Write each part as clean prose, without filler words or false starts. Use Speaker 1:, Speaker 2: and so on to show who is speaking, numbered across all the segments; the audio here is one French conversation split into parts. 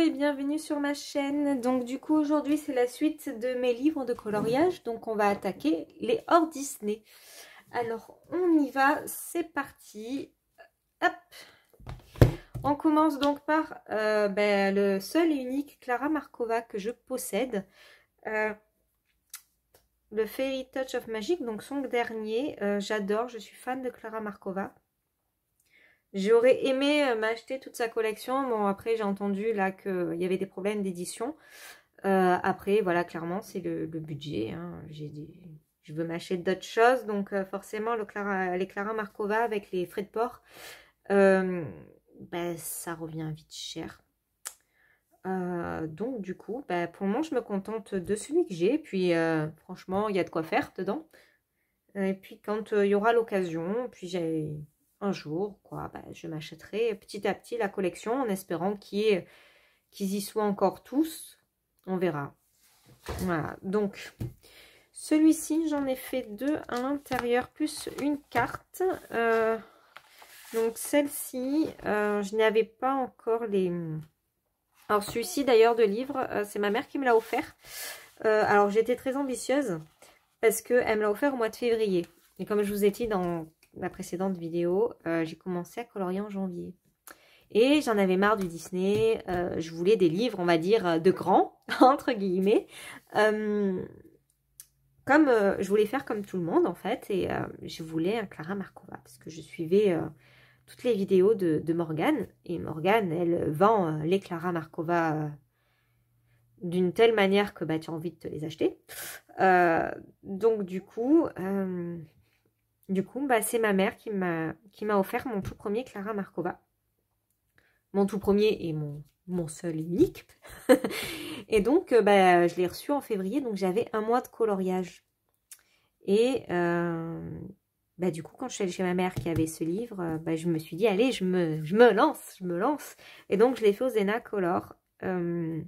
Speaker 1: et bienvenue sur ma chaîne. Donc du coup aujourd'hui c'est la suite de mes livres de coloriage. Donc on va attaquer les hors Disney. Alors on y va, c'est parti. Hop. On commence donc par le seul et unique Klara Markova que je possède. Le Fairy Touch of Magic, donc son dernier. J'adore, je suis fan de Klara Markova. J'aurais aimé m'acheter toute sa collection. Bon, après, j'ai entendu là qu'il y avait des problèmes d'édition. Après, voilà, clairement, c'est le budget. Hein. Je veux m'acheter d'autres choses. Donc, forcément, les Klara Markova avec les frais de port, ça revient vite cher. Donc, du coup, pour le moment, je me contente de celui que j'ai. Puis, franchement, il y a de quoi faire dedans. Et puis, quand il y aura l'occasion, puis un jour, quoi, je m'achèterai petit à petit la collection en espérant qu'ils y soient encore tous. On verra. Voilà, donc celui-ci, j'en ai fait deux à l'intérieur, plus une carte. Donc celle-ci, je n'avais pas encore les... Alors celui-ci d'ailleurs de livre, c'est ma mère qui me l'a offert. Alors j'étais très ambitieuse parce qu'elle me l'a offert au mois de février. Et comme je vous ai dit dans la précédente vidéo, j'ai commencé à colorier en janvier. Et j'en avais marre du Disney. Je voulais des livres, on va dire, de grands, entre guillemets. Je voulais faire comme tout le monde, en fait. Et je voulais un Klara Markova. Parce que je suivais toutes les vidéos de Morgane. Et Morgane, elle vend les Klara Markova d'une telle manière que tu as envie de te les acheter. Donc, du coup... c'est ma mère qui m'a offert mon tout premier Klara Markova. Mon tout premier et mon seul et unique. Et donc, je l'ai reçu en février, donc j'avais un mois de coloriage. Et du coup, quand je suis allée chez ma mère qui avait ce livre, je me suis dit, allez, je me lance. Et donc, je l'ai fait au Zena Color. Il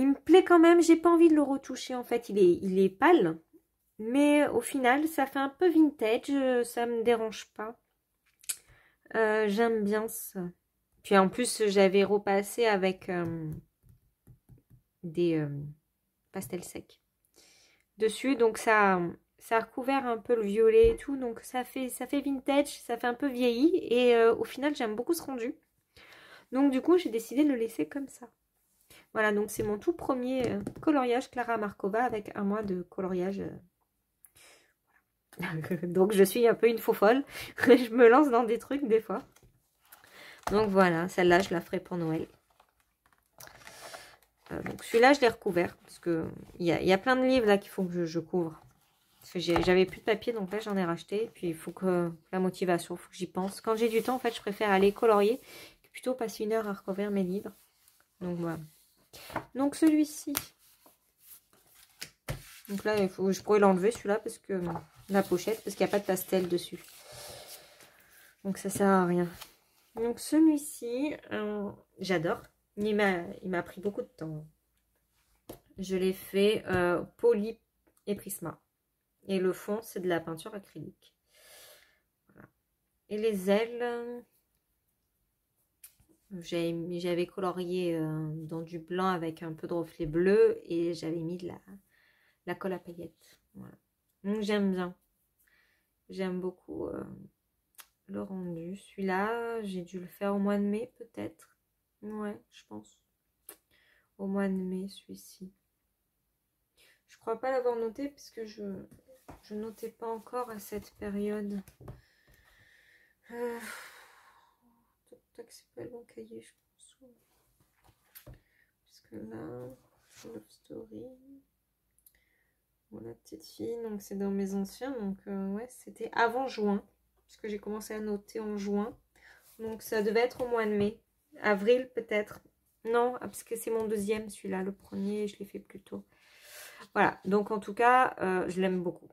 Speaker 1: me plaît quand même, j'ai pas envie de le retoucher, en fait, il est pâle. Mais au final, ça fait un peu vintage, ça me dérange pas. J'aime bien ça. Puis en plus, j'avais repassé avec des pastels secs dessus. Donc ça a recouvert un peu le violet et tout. Donc ça fait vintage, ça fait un peu vieilli. Et au final, j'aime beaucoup ce rendu. Donc du coup, j'ai décidé de le laisser comme ça. Voilà, donc c'est mon tout premier coloriage Klara Markova avec un mois de coloriage. Donc je suis un peu une faux folle. Je me lance dans des trucs des fois. Donc voilà, celle-là je la ferai pour Noël. Donc celui-là je l'ai recouvert. Parce que il y a plein de livres là qu'il faut que je couvre. Parce que j'avais plus de papier, donc là j'en ai racheté. Puis il faut que la motivation, il faut que j'y pense. Quand j'ai du temps, en fait, je préfère aller colorier que plutôt passer une heure à recouvrir mes livres. Donc voilà. Donc celui-ci. Donc là, je pourrais l'enlever celui-là parce que la pochette, parce qu'il n'y a pas de pastel dessus. Donc ça sert à rien. Donc celui-ci, j'adore. Il m'a pris beaucoup de temps. Je l'ai fait Poly et Prisma. Et le fond, c'est de la peinture acrylique. Voilà. Et les ailes, j'avais colorié dans du blanc avec un peu de reflet bleu. Et j'avais mis de la colle à paillettes. Voilà. Donc j'aime bien. J'aime beaucoup le rendu. Celui-là, j'ai dû le faire au mois de mai peut-être. Ouais, je pense. Au mois de mai, celui-ci. Je crois pas l'avoir noté parce que je notais pas encore à cette période. C'est pas le bon cahier, je pense. Parce que là, Love Story. Bon, la petite fille, donc c'est dans mes anciens. Donc ouais, c'était avant juin. Parce que j'ai commencé à noter en juin. Donc ça devait être au mois de mai. Avril peut-être. Non, parce que c'est mon deuxième celui-là. Le premier, je l'ai fait plus tôt. Voilà, donc en tout cas, je l'aime beaucoup.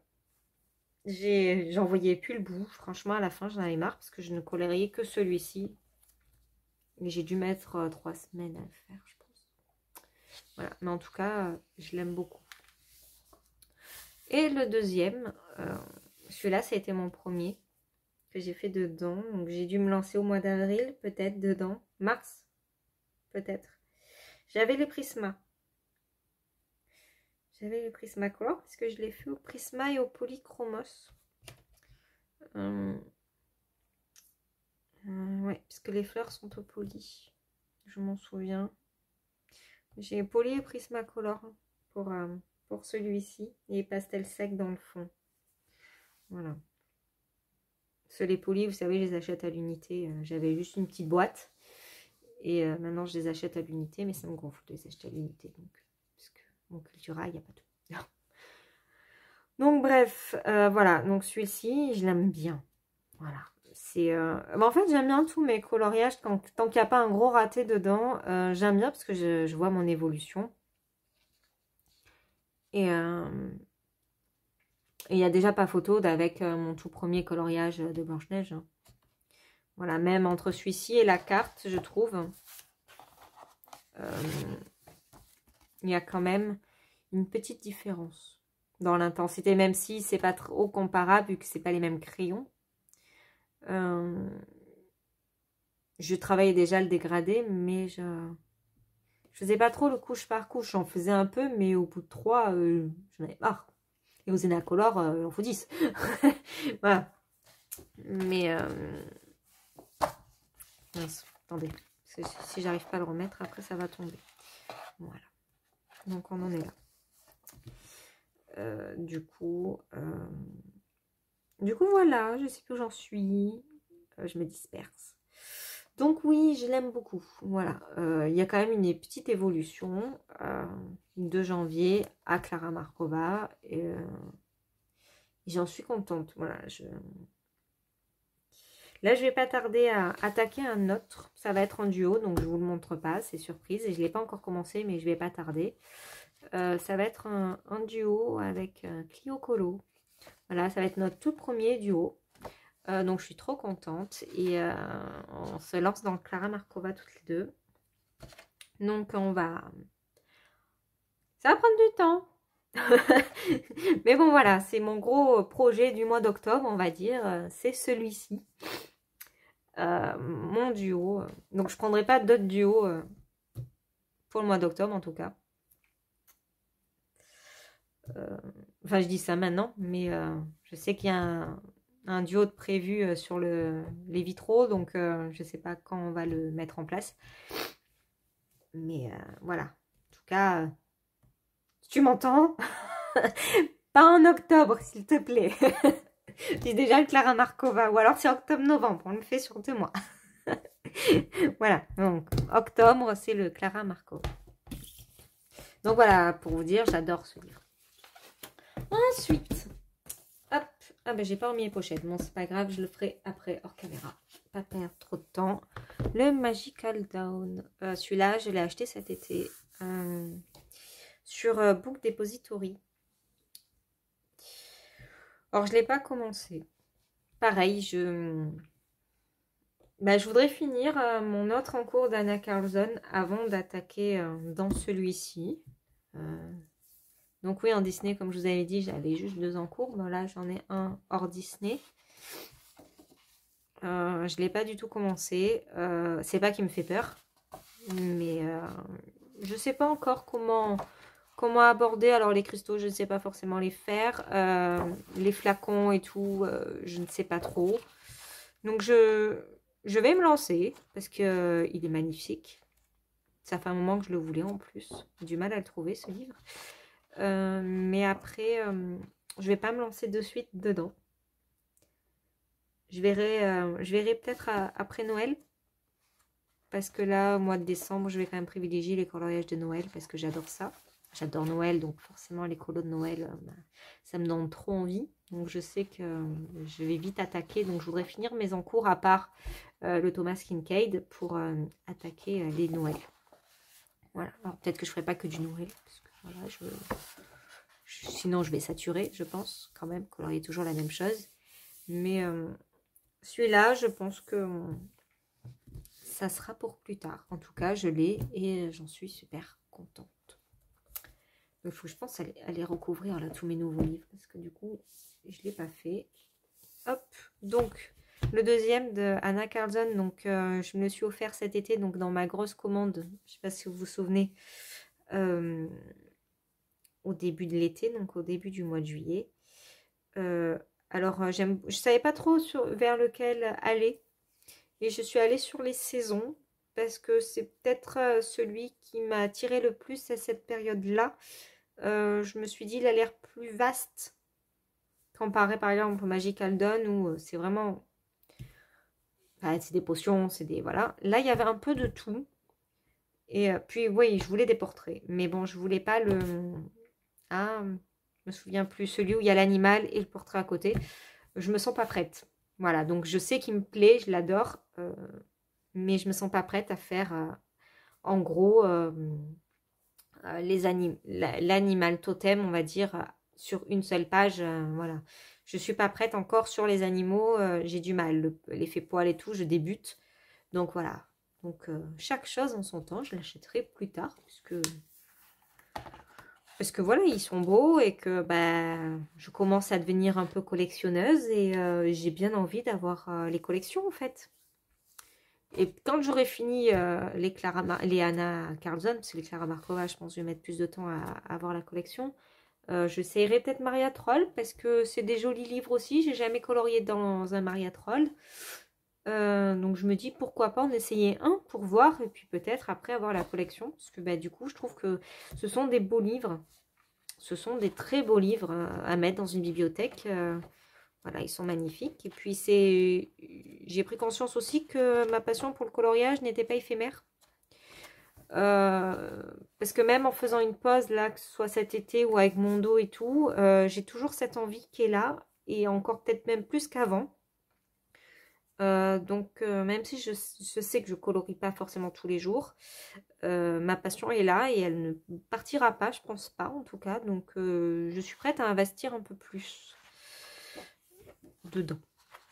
Speaker 1: J'en voyais plus le bout. Franchement, à la fin, j'en avais marre parce que je ne coloriais que celui-ci. Et j'ai dû mettre 3 semaines à le faire, je pense. Voilà, mais en tout cas, je l'aime beaucoup. Et le deuxième, celui-là, ça a été mon premier que j'ai fait dedans. Donc j'ai dû me lancer au mois d'avril, peut-être dedans. Mars, peut-être. J'avais les Prisma. J'avais les Prismacolor parce que je l'ai fait au Prisma et au Polychromos. Ouais, parce que les fleurs sont au poly. Je m'en souviens. J'ai poly et Prismacolor pour celui-ci. Et pastel sec dans le fond. Voilà. Les polis, vous savez, je les achète à l'unité. J'avais juste une petite boîte. Et maintenant, je les achète à l'unité. Mais ça me gonfle de les acheter à l'unité. Parce que mon Cultura, il n'y a pas tout. Donc, bref. Voilà. Donc, celui-ci, je l'aime bien. Voilà. En fait, j'aime bien tous mes coloriages. Tant qu'il n'y a pas un gros raté dedans, j'aime bien parce que je vois mon évolution. Et il n'y a déjà pas photo d'avec mon tout premier coloriage de Blanche-Neige. Hein. Voilà, même entre celui-ci et la carte, je trouve, il y a quand même une petite différence dans l'intensité, même si c'est pas trop comparable vu que c'est pas les mêmes crayons. Je travaillais déjà le dégradé, mais je faisais pas trop le couche par couche. J'en faisais un peu, mais au bout de 3, j'en avais marre. Et aux Enacolor, il en faut 10. Voilà. Mais... mince, attendez. Si j'arrive pas à le remettre, après ça va tomber. Voilà. Donc on en est là. Du coup, voilà, je sais plus où j'en suis. Je me disperse. Donc oui, je l'aime beaucoup. Voilà. Il y a quand même une petite évolution de janvier à Klara Markova. Et j'en suis contente. Voilà. Là, je vais pas tarder à attaquer un autre. Ça va être en duo, donc je vous le montre pas. C'est surprise. Et je l'ai pas encore commencé, mais je vais pas tarder. Ça va être un duo avec Clio Colo. Voilà, ça va être notre tout premier duo. Donc je suis trop contente. Et on se lance dans Klara Markova toutes les deux. Donc ça va prendre du temps. Mais bon voilà, c'est mon gros projet du mois d'octobre, on va dire. C'est celui-ci. Mon duo. Donc je prendrai pas d'autres duos pour le mois d'octobre en tout cas. Enfin, je dis ça maintenant, mais je sais qu'il y a un duo de prévu sur les vitraux, donc je sais pas quand on va le mettre en place. Mais voilà. En tout cas, si tu m'entends, pas en octobre, s'il te plaît. Dis déjà le Klara Markova, ou alors c'est octobre-novembre, on le fait sur 2 mois. Voilà, donc octobre, c'est le Klara Markova. Donc voilà, pour vous dire, j'adore ce livre. Ensuite, hop, ah ben j'ai pas remis les pochettes, bon c'est pas grave, je le ferai après hors caméra, pas perdre trop de temps. Le Magical Down, celui-là je l'ai acheté cet été sur Book Depository. Alors je l'ai pas commencé, pareil, je voudrais finir mon autre en cours d'Anna Carlson avant d'attaquer dans celui-ci. Donc oui, en Disney, comme je vous avais dit, j'avais juste 2 en cours. Bon, là, j'en ai un hors Disney. Je ne l'ai pas du tout commencé. C'est pas qu'il me fait peur. Mais je ne sais pas encore comment aborder. Alors les cristaux, je ne sais pas forcément les faire. Les flacons et tout, je ne sais pas trop. Donc je vais me lancer parce qu'il est magnifique. Ça fait un moment que je le voulais en plus. J'ai du mal à le trouver ce livre. Mais après, je vais pas me lancer de suite dedans. Je verrai peut-être après Noël. Parce que là, au mois de décembre, je vais quand même privilégier les coloriages de Noël parce que j'adore ça. J'adore Noël, donc forcément les colos de Noël, ça me donne trop envie. Donc je sais que je vais vite attaquer. Donc je voudrais finir mes encours à part le Thomas Kincaid pour attaquer les Noëls. Voilà. Alors peut-être que je ferai pas que du Noël. Parce que voilà, sinon je vais saturer, je pense, quand même, colorier toujours la même chose. Mais celui-là, je pense que ça sera pour plus tard. En tout cas, je l'ai et j'en suis super contente. Il faut, je pense, aller recouvrir là tous mes nouveaux livres parce que du coup, je ne l'ai pas fait. Hop, donc, Le deuxième de Anna Carlson, donc je me le suis offert cet été, donc dans ma grosse commande, je ne sais pas si vous vous souvenez, au début de l'été, donc au début du mois de juillet. Alors, je savais pas trop vers lequel aller, et je suis allée sur les saisons, parce que c'est peut-être celui qui m'a attiré le plus à cette période-là. Je me suis dit, il a l'air plus vaste, comparé par exemple au Magical Dawn, où c'est vraiment... Enfin, c'est des potions, c'est des... Voilà. Là, il y avait un peu de tout. Et puis, oui, je voulais des portraits. Mais bon, je voulais pas le... Ah, je me souviens plus. Celui où il y a l'animal et le portrait à côté. Je me sens pas prête. Voilà, donc je sais qu'il me plaît, je l'adore. Mais je me sens pas prête à faire, en gros, l'animal totem, on va dire, sur une seule page. Voilà. Je suis pas prête encore sur les animaux. J'ai du mal. L'effet poil et tout, je débute. Donc voilà. Donc chaque chose en son temps, je l'achèterai plus tard. Parce que voilà, ils sont beaux et que bah, je commence à devenir un peu collectionneuse. Et j'ai bien envie d'avoir les collections en fait. Et quand j'aurai fini les Anna Carlson, parce que les Clara Markova, je pense que je vais mettre plus de temps à avoir la collection. J'essayerai peut-être Maria Troll, parce que c'est des jolis livres aussi. J'ai jamais colorié dans un Maria Troll. Donc je me dis pourquoi pas en essayer un pour voir. Et puis peut-être après avoir la collection. Parce que bah, du coup, je trouve que ce sont des beaux livres. Ce sont des très beaux livres à mettre dans une bibliothèque. Voilà, ils sont magnifiques. Et puis, j'ai pris conscience aussi que ma passion pour le coloriage n'était pas éphémère. Parce que même en faisant une pause, là, que ce soit cet été ou avec mon dos et tout, j'ai toujours cette envie qui est là. Et encore peut-être même plus qu'avant. Donc, même si je sais que je colorie pas forcément tous les jours, ma passion est là et elle ne partira pas, je pense pas en tout cas. Donc, je suis prête à investir un peu plus dedans.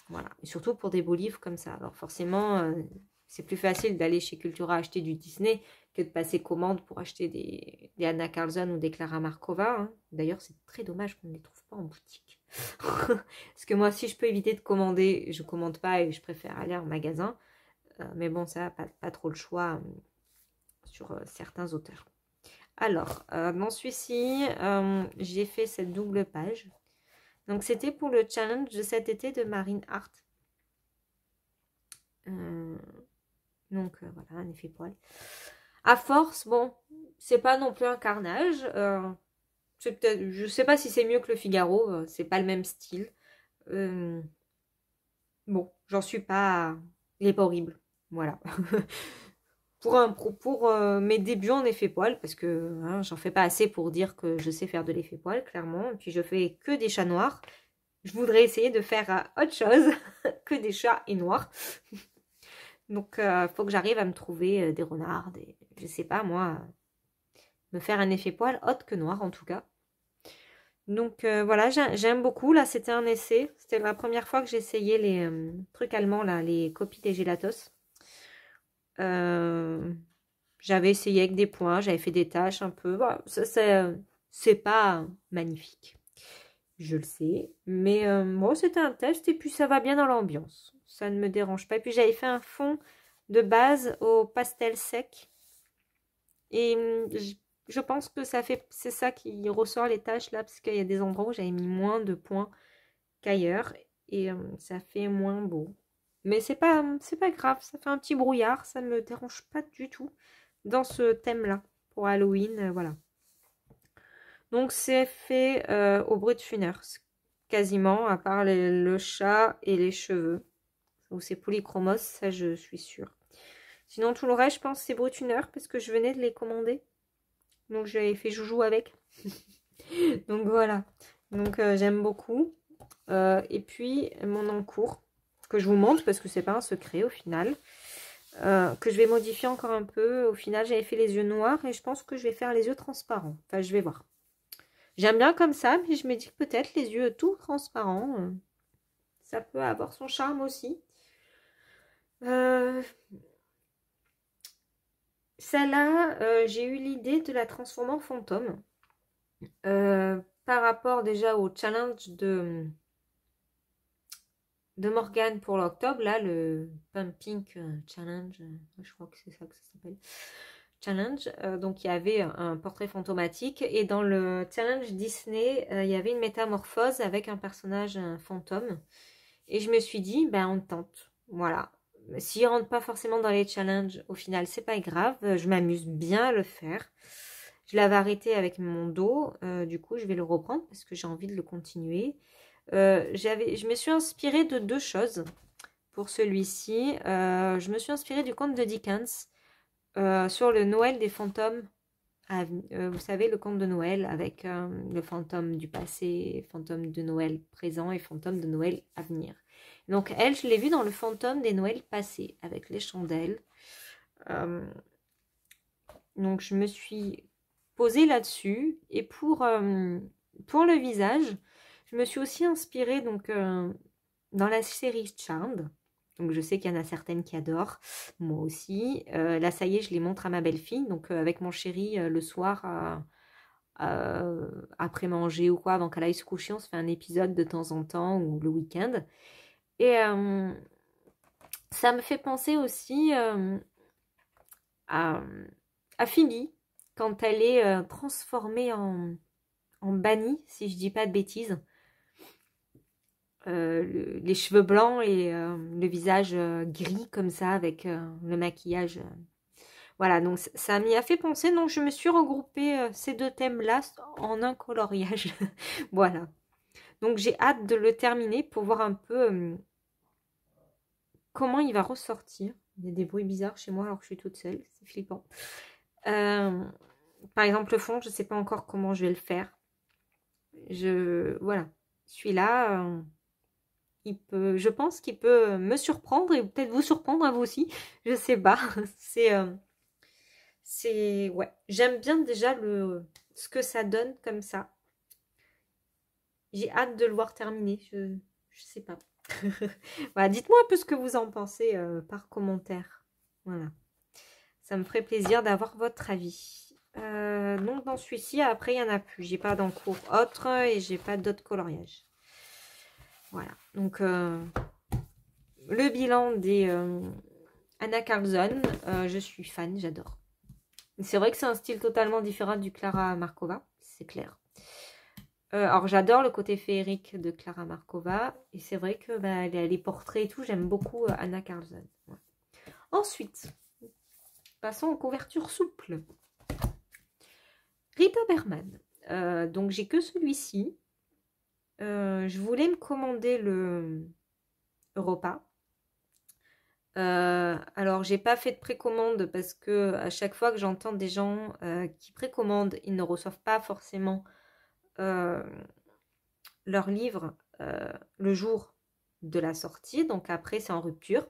Speaker 1: Voilà. Et surtout pour des beaux livres comme ça. Alors forcément, c'est plus facile d'aller chez Cultura acheter du Disney que de passer commande pour acheter des Anna Carlson ou des Clara Markova. Hein. D'ailleurs, c'est très dommage qu'on ne les trouve pas en boutique. Parce que moi, si je peux éviter de commander, je commande pas et je préfère aller en magasin. Mais bon, ça, pas trop le choix sur certains auteurs. Alors, dans celui-ci, j'ai fait cette double page. Donc, c'était pour le challenge de cet été de Marine Art. Donc, voilà, un effet poil. À force, bon, c'est pas non plus un carnage. Je sais pas si c'est mieux que le Figaro. C'est pas le même style. Bon, j'en suis pas... Il est pas horrible. Voilà. Pour mes débuts en effet poil, parce que hein, j'en fais pas assez pour dire que je sais faire de l'effet poil, clairement. Et puis je fais que des chats noirs. Je voudrais essayer de faire autre chose que des chats et noirs. Donc, il faut que j'arrive à me trouver des renards, je sais pas moi, me faire un effet poil autre que noir en tout cas. Donc voilà, j'aime beaucoup. Là, c'était un essai. C'était la première fois que j'essayais les trucs allemands, là, les copies des Gelatos. J'avais essayé avec des points, j'avais fait des tâches un peu. Voilà, c'est pas magnifique, je le sais. Mais bon, c'était un test et puis ça va bien dans l'ambiance. Ça ne me dérange pas. Et puis j'avais fait un fond de base au pastel sec. Et je pense que c'est ça qui ressort les taches là, parce qu'il y a des endroits où j'avais mis moins de points qu'ailleurs. Et ça fait moins beau. Mais c'est pas grave, ça fait un petit brouillard, ça ne me dérange pas du tout dans ce thème-là. Pour Halloween, voilà. Donc c'est fait au brut funers, quasiment, à part le chat et les cheveux. Ou c'est polychromos, ça je suis sûre. Sinon tout le reste, je pense c'est brutuner parce que je venais de les commander. Donc j'avais fait joujou avec. Donc voilà. Donc j'aime beaucoup. Et puis mon encours, que je vous montre parce que c'est pas un secret au final. Que je vais modifier encore un peu. Au final, j'avais fait les yeux noirs et je pense que je vais faire les yeux transparents. Enfin, je vais voir. J'aime bien comme ça, mais je me dis que peut-être les yeux tout transparents, ça peut avoir son charme aussi. Celle-là, j'ai eu l'idée de la transformer en fantôme. Par rapport déjà au challenge de de Morgane pour l'octobre, là, le Pumping Challenge, je crois que c'est ça que ça s'appelle, Challenge. Donc, il y avait un portrait fantomatique. Et dans le Challenge Disney, il y avait une métamorphose avec un personnage fantôme. Et je me suis dit, ben, on tente. Voilà. S'il rentre pas forcément dans les challenges, au final, c'est pas grave. Je m'amuse bien à le faire. Je l'avais arrêté avec mon dos. Du coup, je vais le reprendre parce que j'ai envie de le continuer. Je me suis inspirée de 2 choses pour celui-ci. Je me suis inspirée du conte de Dickens sur le Noël des fantômes. Vous savez, le conte de Noël avec le fantôme du passé, fantôme de Noël présent et fantôme de Noël à venir. Donc elle, je l'ai vue dans le fantôme des Noëls passés avec les chandelles. Donc je me suis posée là-dessus. Et pour le visage, je me suis aussi inspirée donc, dans la série Charmed. Donc je sais qu'il y en a certaines qui adorent, moi aussi. Là ça y est, je les montre à ma belle-fille. Donc avec mon chéri, le soir, après manger ou quoi, avant qu'elle aille se coucher, on se fait un épisode de temps en temps ou le week-end. Et ça me fait penser aussi à Phoebe, quand elle est transformée en Bunny, si je dis pas de bêtises. Les cheveux blancs et le visage gris comme ça avec le maquillage. Voilà, donc ça m'y a fait penser. Donc je me suis regroupée ces 2 thèmes-là en un coloriage. Voilà. Donc j'ai hâte de le terminer pour voir un peu comment il va ressortir. Il y a des bruits bizarres chez moi alors que je suis toute seule. C'est flippant. Par exemple, le fond, je ne sais pas encore comment je vais le faire. Voilà. Celui-là, je pense qu'il peut me surprendre et peut-être vous surprendre à vous aussi. Je sais pas. Ouais. J'aime bien déjà ce que ça donne comme ça. J'ai hâte de le voir terminer. Je sais pas. Voilà, dites-moi un peu ce que vous en pensez par commentaire. Voilà. Ça me ferait plaisir d'avoir votre avis. Donc dans celui-ci, après, il n'y en a plus. J'ai pas d'encours autre et j'ai pas d'autres coloriages. Voilà. Donc le bilan des Anna Carlson, je suis fan, j'adore. C'est vrai que c'est un style totalement différent du Clara Markova, c'est clair. Alors j'adore le côté féerique de Clara Markova et c'est vrai que les portraits et tout, j'aime beaucoup Anna Carlson. Ouais. Ensuite, passons aux couvertures souples. Rita Berman. Donc j'ai que celui-ci. Je voulais me commander le Europa. Alors j'ai pas fait de précommande parce que à chaque fois que j'entends des gens qui précommandent, ils ne reçoivent pas forcément leur livre le jour de la sortie, donc après c'est en rupture.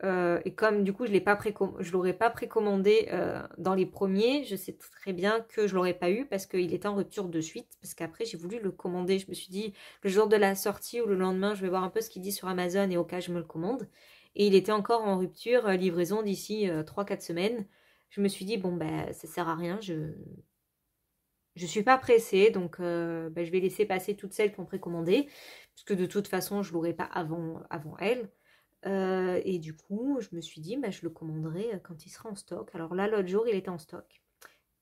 Speaker 1: Et comme du coup je l'aurais pas précommandé dans les premiers, je sais très bien que je l'aurais pas eu parce qu'il était en rupture de suite, parce qu'après j'ai voulu le commander. Je me suis dit le jour de la sortie ou le lendemain, je vais voir un peu ce qu'il dit sur Amazon et au cas je me le commande. Et il était encore en rupture, livraison d'ici 3-4 semaines. Je me suis dit bon ça sert à rien, je suis pas pressée, donc je vais laisser passer toutes celles qui ont précommandé, puisque de toute façon je l'aurai pas avant elles. Et du coup, je me suis dit, je le commanderai quand il sera en stock. Alors là, l'autre jour, il était en stock.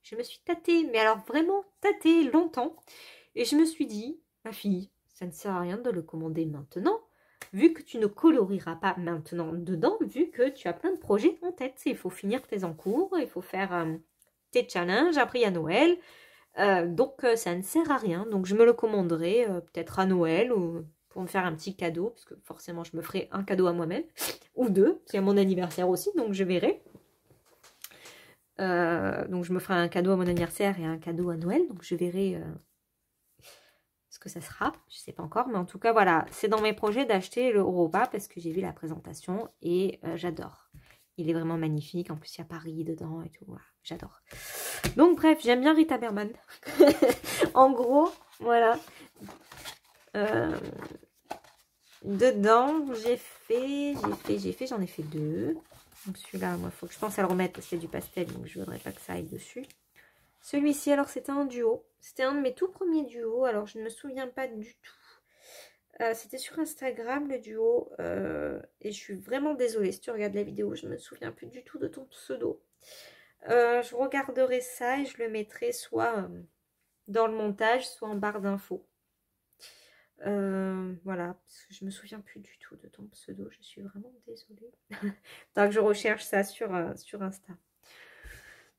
Speaker 1: Je me suis tâtée, mais alors vraiment tâtée longtemps. Et je me suis dit, ma fille, ça ne sert à rien de le commander maintenant, vu que tu ne colorieras pas maintenant dedans, vu que tu as plein de projets en tête. Il faut finir tes encours, il faut faire tes challenges, après il y a Noël. Donc ça ne sert à rien. Donc je me le commanderai peut-être à Noël ou pour me faire un petit cadeau, parce que forcément je me ferai un cadeau à moi-même, ou 2, c'est à mon anniversaire aussi, donc je verrai. Donc je me ferai un cadeau à mon anniversaire et un cadeau à Noël, donc je verrai ce que ça sera, je sais pas encore, mais en tout cas voilà, c'est dans mes projets d'acheter le Europa, parce que j'ai vu la présentation et j'adore. Il est vraiment magnifique, en plus il y a Paris dedans et tout, voilà, j'adore. Donc bref, j'aime bien Rita Berman. En gros, voilà. Dedans, j'en ai fait 2. Donc celui-là, moi, il faut que je pense à le remettre parce qu'il y a du pastel, donc je voudrais pas que ça aille dessus. Celui-ci, alors c'était un duo. C'était un de mes tout premiers duos, alors je ne me souviens pas du tout C'était sur Instagram, le duo. Et je suis vraiment désolée si tu regardes la vidéo. Je me souviens plus du tout de ton pseudo. Je regarderai ça et je le mettrai soit dans le montage, soit en barre d'infos. Voilà, parce que je me souviens plus du tout de ton pseudo. Je suis vraiment désolée. Tant que je recherche ça sur Insta.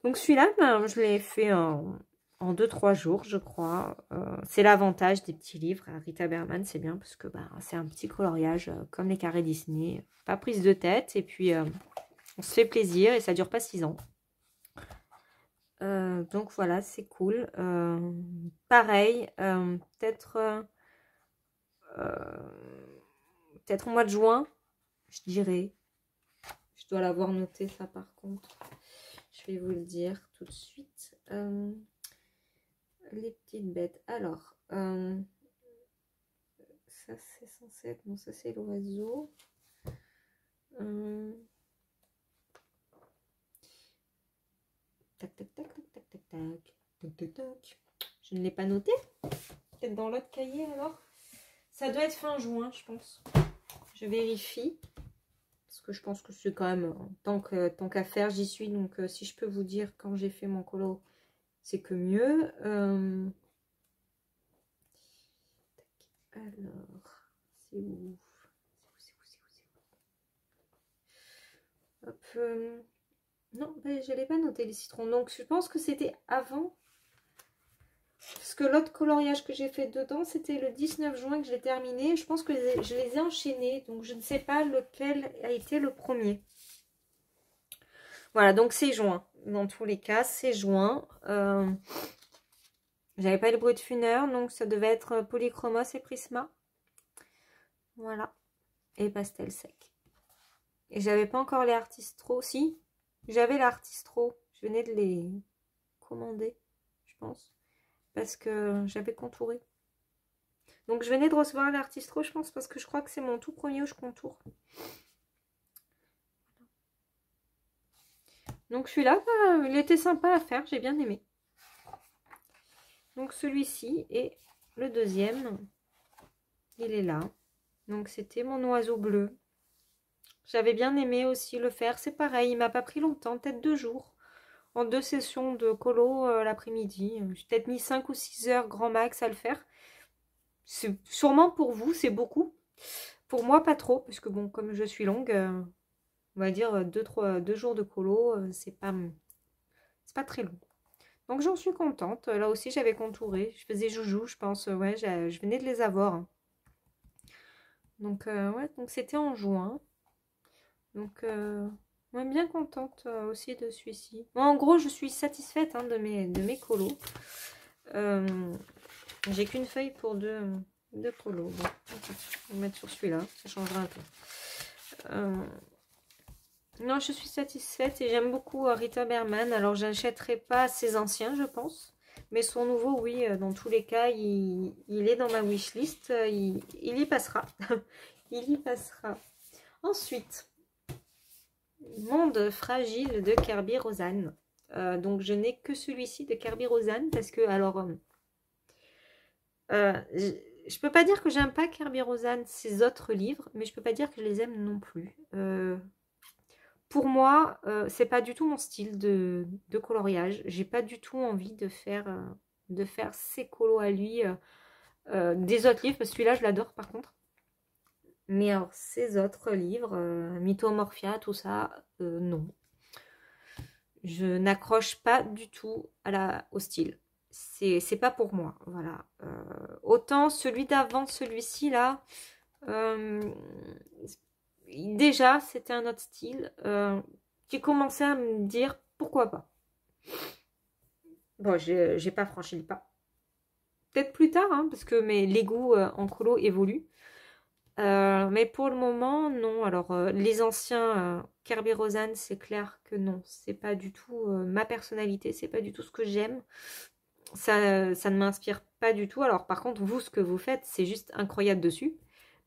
Speaker 1: Donc celui-là, ben, je l'ai fait en 2-3 jours, je crois. C'est l'avantage des petits livres à Rita Berman, c'est bien parce que ben, c'est un petit coloriage comme les carrés Disney. Pas prise de tête et puis on se fait plaisir et ça dure pas 6 ans. Donc voilà, c'est cool. Pareil, peut-être au mois de juin, je dirais. Je dois l'avoir noté ça par contre. Je vais vous le dire tout de suite. Les petites bêtes. Alors, ça c'est censé être... Non, ça c'est l'oiseau. Tac, tac, tac, tac, tac, tac, tac. Tac, tac, tac. Je ne l'ai pas noté. Peut-être dans l'autre cahier alors. Ça doit être fin juin, je pense. Je vérifie. Parce que je pense que c'est quand même... Tant qu'à faire, j'y suis. Donc, si je peux vous dire quand j'ai fait mon colo, c'est que mieux. Alors, c'est où? Hop. Non, ben, je n'allais pas noter les citrons. Donc, je pense que c'était avant. Parce que l'autre coloriage que j'ai fait dedans, c'était le 19 juin que j'ai terminé. Je pense que je les ai enchaînés. Donc, je ne sais pas lequel a été le premier. Voilà, donc c'est juin. Dans tous les cas, c'est juin. J'avais pas le bruit de funeur, donc ça devait être Polychromos et Prisma. Voilà. Et pastel sec. Et j'avais pas encore les Artistro. Si, j'avais l'Artistro. Je venais de les commander, je pense. Parce que j'avais contouré. Donc je venais de recevoir l'Artistro, je pense, parce que je crois que c'est mon tout premier où je contourne. Donc celui-là, bah, il était sympa à faire, j'ai bien aimé. Donc celui-ci et le deuxième, il est là. Donc c'était mon oiseau bleu. J'avais bien aimé aussi le faire. C'est pareil, il m'a pas pris longtemps, peut-être 2 jours. En 2 sessions de colo l'après-midi. J'ai peut-être mis 5 ou 6 heures grand max à le faire. Sûrement pour vous, c'est beaucoup. Pour moi, pas trop, parce que bon, comme je suis longue, on va dire 2 jours de colo, c'est pas très long. Donc j'en suis contente. Là aussi, j'avais contouré. Je faisais joujou, je pense. Ouais, je venais de les avoir. Donc, ouais, donc c'était en juin. Donc, moi, bien contente aussi de celui-ci. Moi, en gros, je suis satisfaite hein, de mes colos. J'ai qu'une feuille pour deux colos. Bon, on va mettre sur celui-là, ça changera un peu. Non, je suis satisfaite et j'aime beaucoup Rita Berman. Alors, j'achèterai pas ses anciens, je pense. Mais son nouveau, oui, dans tous les cas, il est dans ma wishlist. Il y passera. Il y passera. Ensuite, Monde fragile de Kerby Rosanne. Donc, je n'ai que celui-ci de Kerby Rosanne parce que, alors, je peux pas dire que j'aime pas Kerby Rosanne, ses autres livres, mais je peux pas dire que je les aime non plus. Pour moi, c'est pas du tout mon style de coloriage. J'ai pas du tout envie de faire ses colos à lui des autres livres, parce que celui-là, je l'adore par contre. Mais alors, ces autres livres, Mythomorphia, tout ça, non. Je n'accroche pas du tout au style. C'est pas pour moi, voilà. Autant celui d'avant, celui-ci, là, déjà, c'était un autre style qui commençait à me dire pourquoi pas. Bon, j'ai pas franchi le pas. Peut-être plus tard, hein, parce que les goûts en colo évoluent. Mais pour le moment, non. Alors, les anciens Kerby Rosanne, c'est clair que non. C'est pas du tout ma personnalité. C'est pas du tout ce que j'aime. Ça ne m'inspire pas du tout. Alors, par contre, vous, ce que vous faites, c'est juste incroyable dessus.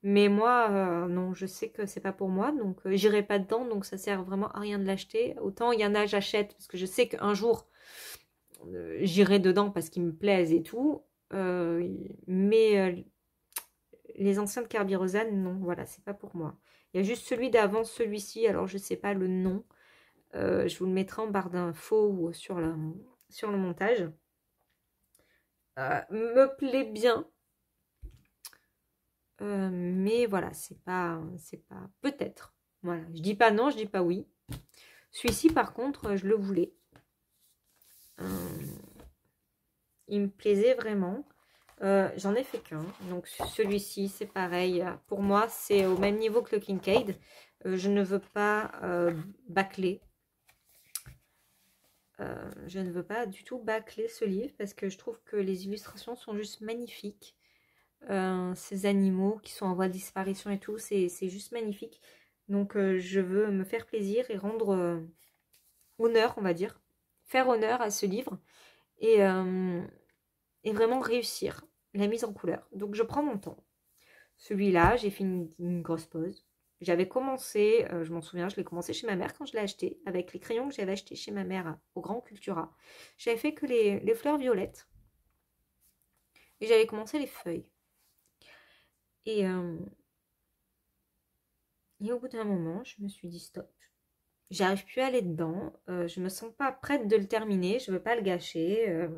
Speaker 1: Mais moi, non, je sais que c'est pas pour moi. Donc, j'irai pas dedans. Donc, ça sert vraiment à rien de l'acheter. Autant, il y en a, j'achète. Parce que je sais qu'un jour, j'irai dedans parce qu'ils me plaisent et tout. Mais les anciens de Kerby Rosanes, non, voilà, c'est pas pour moi. Il y a juste celui d'avant, celui-ci, alors je sais pas le nom. Je vous le mettrai en barre d'infos ou sur le montage. Me plaît bien. Mais voilà, c'est pas peut-être. Voilà, je dis pas non, je dis pas oui. Celui-ci, par contre, je le voulais. Il me plaisait vraiment. J'en ai fait qu'un. Donc celui-ci, c'est pareil. Pour moi, c'est au même niveau que le Kincaid. Je ne veux pas bâcler. Je ne veux pas du tout bâcler ce livre parce que je trouve que les illustrations sont juste magnifiques. Ces animaux qui sont en voie de disparition et tout, c'est juste magnifique. Donc je veux me faire plaisir et rendre honneur, on va dire. Faire honneur à ce livre et vraiment réussir la mise en couleur. Donc je prends mon temps. Celui-là, j'ai fait une grosse pause. J'avais commencé, je m'en souviens, je l'ai commencé chez ma mère quand je l'ai acheté, avec les crayons que j'avais achetés chez ma mère au Grand Cultura. J'avais fait que les fleurs violettes. Et j'avais commencé les feuilles. Et au bout d'un moment, je me suis dit stop. J'arrive plus à aller dedans. Je me sens pas prête de le terminer. Je veux pas le gâcher.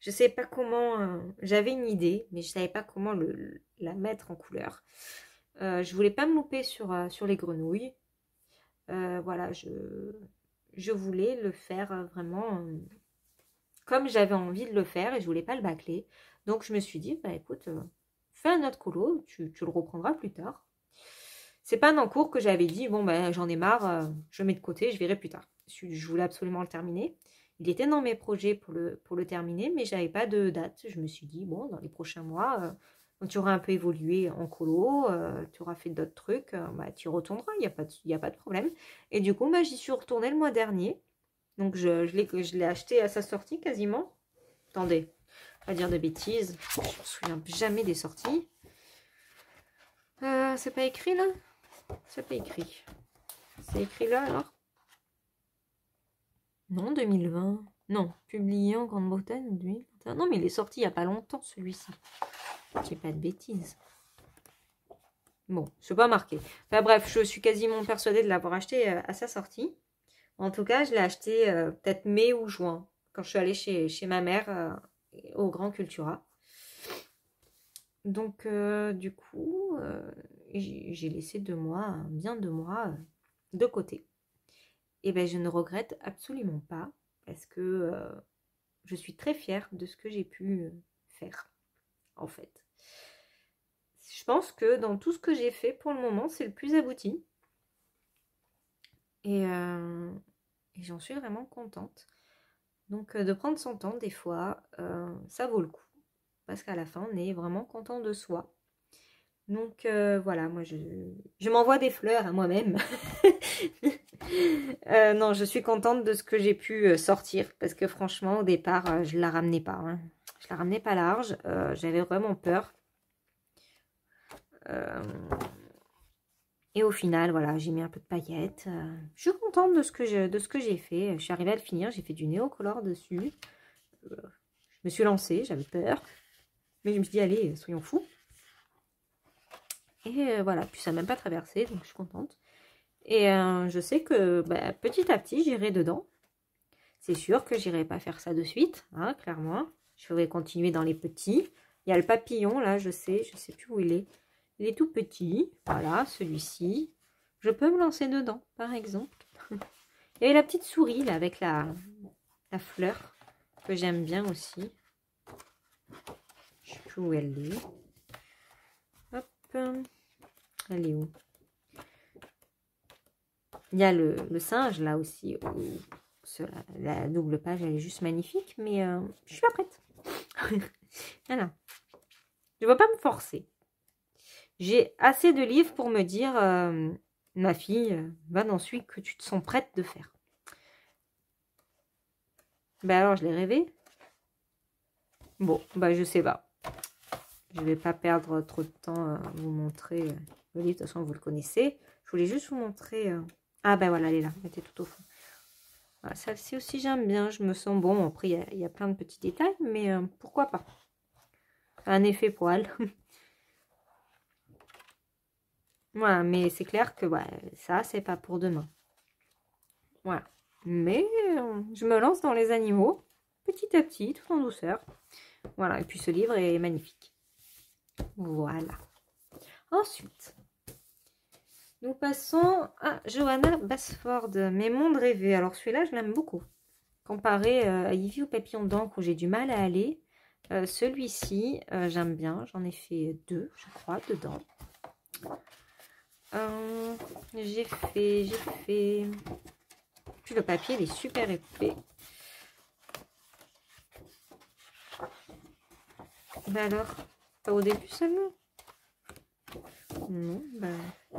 Speaker 1: Je sais pas comment. J'avais une idée, mais je savais pas comment la mettre en couleur. Je voulais pas me louper sur les grenouilles. Voilà, je voulais le faire vraiment comme j'avais envie de le faire et je voulais pas le bâcler. Donc je me suis dit, bah écoute, fais un autre colo, tu le reprendras plus tard. C'est pas un encours que j'avais dit, bon ben j'en ai marre, je mets de côté, je verrai plus tard. Je voulais absolument le terminer. Il était dans mes projets pour le terminer, mais j'avais pas de date. Je me suis dit, bon, dans les prochains mois, quand tu auras un peu évolué en colo, tu auras fait d'autres trucs, bah, tu y retourneras, il n'y a pas de problème. Et du coup, bah, j'y suis retournée le mois dernier. Donc je l'ai acheté à sa sortie quasiment. Attendez, pas dire de bêtises, je me souviens jamais des sorties. C'est pas écrit là? C'est pas écrit. C'est écrit là alors? Non, 2020. Non, publié en Grande-Bretagne en 2021. Non, mais il est sorti il n'y a pas longtemps celui-ci. Je dis pas de bêtises. Bon, c'est pas marqué. Enfin bref, je suis quasiment persuadée de l'avoir acheté à sa sortie. En tout cas, je l'ai acheté peut-être mai ou juin, quand je suis allée chez ma mère au Grand Cultura. Donc, du coup, j'ai laissé 2 mois, bien 2 mois, de côté. Et ben, je ne regrette absolument pas, parce que je suis très fière de ce que j'ai pu faire, en fait. Je pense que dans tout ce que j'ai fait pour le moment, c'est le plus abouti. Et j'en suis vraiment contente. Donc, de prendre son temps, des fois, ça vaut le coup. Parce qu'à la fin, on est vraiment content de soi. Donc, voilà, moi, je m'envoie des fleurs à moi-même. Non, je suis contente de ce que j'ai pu sortir. Parce que franchement, au départ, je la ramenais pas. Hein. Je la ramenais pas large. J'avais vraiment peur. Et au final, voilà, j'ai mis un peu de paillettes. Je suis contente de ce que j'ai fait. Je suis arrivée à le finir. J'ai fait du néocolor dessus. Je me suis lancée, j'avais peur. Mais je me suis dit, allez, soyons fous. Et voilà, puis ça n'a même pas traversé, donc je suis contente. Et je sais que bah, petit à petit, j'irai dedans. C'est sûr que j'irai pas faire ça de suite, hein, clairement. Je vais continuer dans les petits. Il y a le papillon, là, je sais plus où il est. Il est tout petit, voilà, celui-ci. Je peux me lancer dedans, par exemple. Il y a la petite souris, là, avec la fleur, que j'aime bien aussi. Je sais plus où elle est. Hop. Elle est où? Il y a le singe, là aussi. La double page, elle est juste magnifique. Mais je suis pas prête. Voilà. Je ne veux pas me forcer. J'ai assez de livres pour me dire, ma fille, va dans celui que tu te sens prête de faire. Ben alors, je l'ai rêvé. Bon, ben je sais pas. Je vais pas perdre trop de temps à vous montrer le livre. De toute façon, vous le connaissez. Je voulais juste vous montrer... Ah ben voilà, elle est là. Elle était tout au fond. Voilà, celle-ci aussi, j'aime bien. Je me sens bon. Après, il y a plein de petits détails. Mais pourquoi pas. Un effet poil. Voilà, mais c'est clair que ouais, ça, c'est pas pour demain. Voilà. Mais je me lance dans les animaux, petit à petit, tout en douceur. Voilà, et puis ce livre est magnifique. Voilà. Ensuite, nous passons à Johanna Basford, Mes mondes rêvés. Alors celui-là, je l'aime beaucoup. Comparé à Ivy au papillon d'encre où j'ai du mal à aller, celui-ci, j'aime bien. J'en ai fait 2, je crois, dedans. J'ai fait... Puis le papier, il est super épais. Bah alors, pas au début seulement? Non, bah...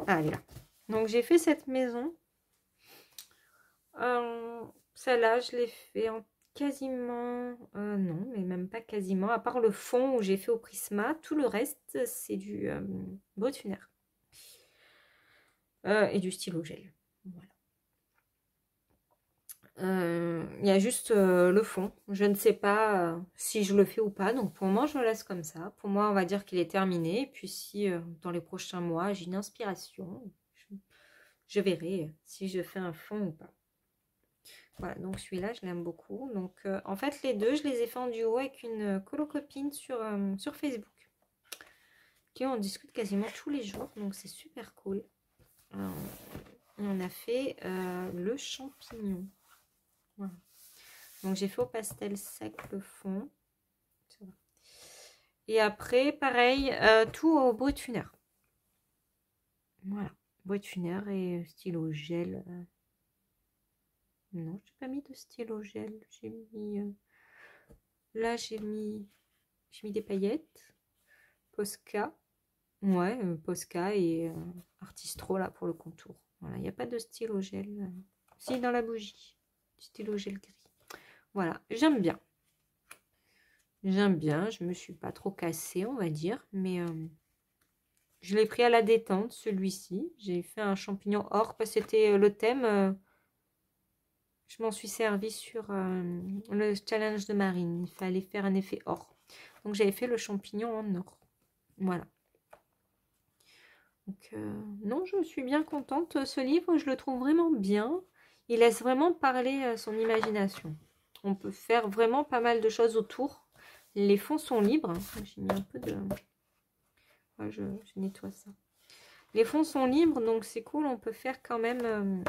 Speaker 1: Ah, elle est là. Donc j'ai fait cette maison. Celle-là, je l'ai fait en quasiment... non, mais même pas quasiment. À part le fond où j'ai fait au Prisma, tout le reste, c'est du brut funaire. Et du stylo gel. Voilà. Il y a juste le fond. Je ne sais pas si je le fais ou pas. Donc pour moi, je le laisse comme ça. Pour moi, on va dire qu'il est terminé. Et puis si dans les prochains mois, j'ai une inspiration, je verrai si je fais un fond ou pas. Voilà, donc celui-là, je l'aime beaucoup. Donc en fait, les deux, je les ai fait en duo avec une colo-copine sur Facebook. Qui on discute quasiment tous les jours. Donc c'est super cool. On a fait le champignon. Voilà. Donc j'ai fait au pastel sec le fond. Et après, pareil, tout au brut funaire. Voilà, brut funaire et stylo gel. Non, j'ai pas mis de stylo gel. J'ai mis... là, j'ai mis des paillettes. Posca. Ouais, Posca et Artistro là pour le contour. Voilà, il n'y a pas de stylo gel. Si, dans la bougie. Stylo gel gris. Voilà, j'aime bien. J'aime bien, je me suis pas trop cassée, on va dire, mais je l'ai pris à la détente, celui-ci. J'ai fait un champignon or, parce que c'était le thème. Je m'en suis servi sur le challenge de Marine. Il fallait faire un effet or. Donc j'avais fait le champignon en or. Voilà. Donc non, je suis bien contente. Ce livre, je le trouve vraiment bien. Il laisse vraiment parler son imagination. On peut faire vraiment pas mal de choses autour. Les fonds sont libres. J'ai mis un peu de... Ouais, je nettoie ça. Les fonds sont libres, donc c'est cool. On peut faire quand même...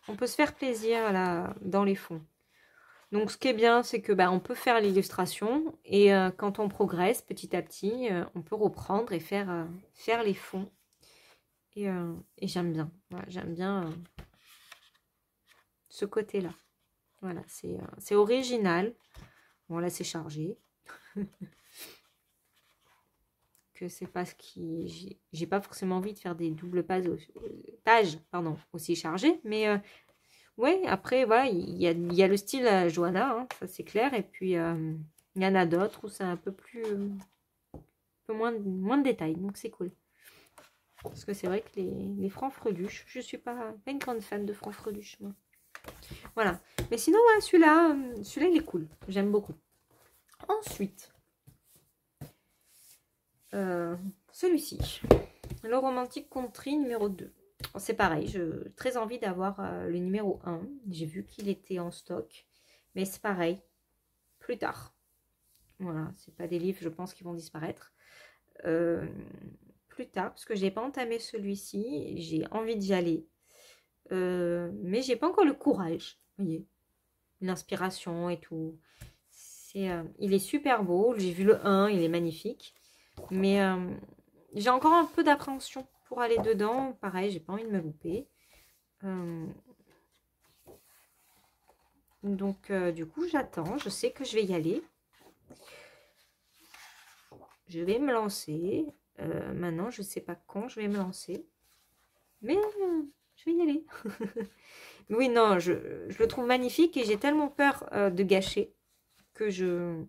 Speaker 1: on peut se faire plaisir là, dans les fonds. Donc ce qui est bien, c'est que on peut faire l'illustration. Et quand on progresse petit à petit, on peut reprendre et faire les fonds. Et j'aime bien. Voilà, j'aime bien ce côté-là. Voilà, c'est original. Bon, là, c'est chargé. Que c'est pas ce qui... J'ai pas forcément envie de faire des doubles pages aussi chargées. Mais ouais, après, voilà, il y a le style Johanna, hein, ça c'est clair. Et puis, il y en a d'autres où c'est un peu plus... un peu moins de détails. Donc, c'est cool. Parce que c'est vrai que les francs-freluches, je suis pas une grande fan de francs-freluches, moi. Voilà. Mais sinon, ouais, celui-là, il est cool. J'aime beaucoup. Ensuite, celui-ci. Le romantique country numéro 2. C'est pareil, j'ai très envie d'avoir le numéro 1. J'ai vu qu'il était en stock. Mais c'est pareil. Plus tard. Voilà, c'est pas des livres, je pense, qui vont disparaître. Plus tard, parce que j'ai pas entamé celui-ci. J'ai envie d'y aller. Mais j'ai pas encore le courage. Vous voyez, l'inspiration et tout. Il est super beau. J'ai vu le 1, il est magnifique. Mais j'ai encore un peu d'appréhension pour aller dedans. Pareil, j'ai pas envie de me louper. Donc, du coup, j'attends. Je sais que je vais y aller. Je vais me lancer. Maintenant, je sais pas quand je vais me lancer. Mais je vais y aller. Oui, non, je le trouve magnifique et j'ai tellement peur de gâcher que je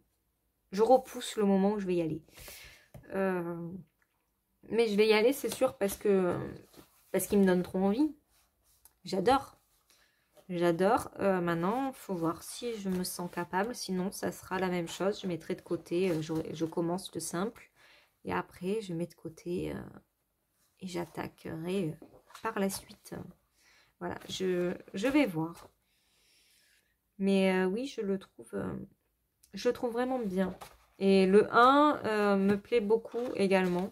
Speaker 1: repousse le moment où je vais y aller. Mais je vais y aller, c'est sûr, parce qu'il me donne trop envie. J'adore. J'adore. Maintenant, il faut voir si je me sens capable. Sinon, ça sera la même chose. Je mettrai de côté. Je commence le simple. Et après, je mets de côté. et j'attaquerai par la suite. Voilà, je vais voir. Mais oui, je le trouve vraiment bien. Et le 1 me plaît beaucoup également.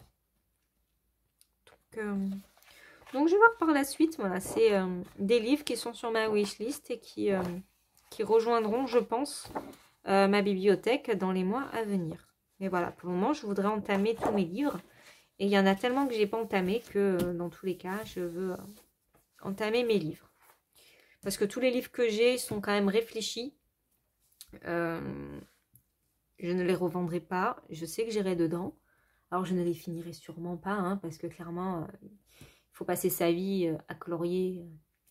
Speaker 1: Donc je vais voir par la suite. Voilà, c'est des livres qui sont sur ma wishlist et qui rejoindront, je pense, ma bibliothèque dans les mois à venir. Mais voilà, pour le moment, je voudrais entamer tous mes livres. Et il y en a tellement que je n'ai pas entamé que dans tous les cas, je veux entamer mes livres. Parce que tous les livres que j'ai sont quand même réfléchis. Je ne les revendrai pas. Je sais que j'irai dedans. Alors, je ne les finirai sûrement pas, hein, parce que clairement, il faut passer sa vie à colorier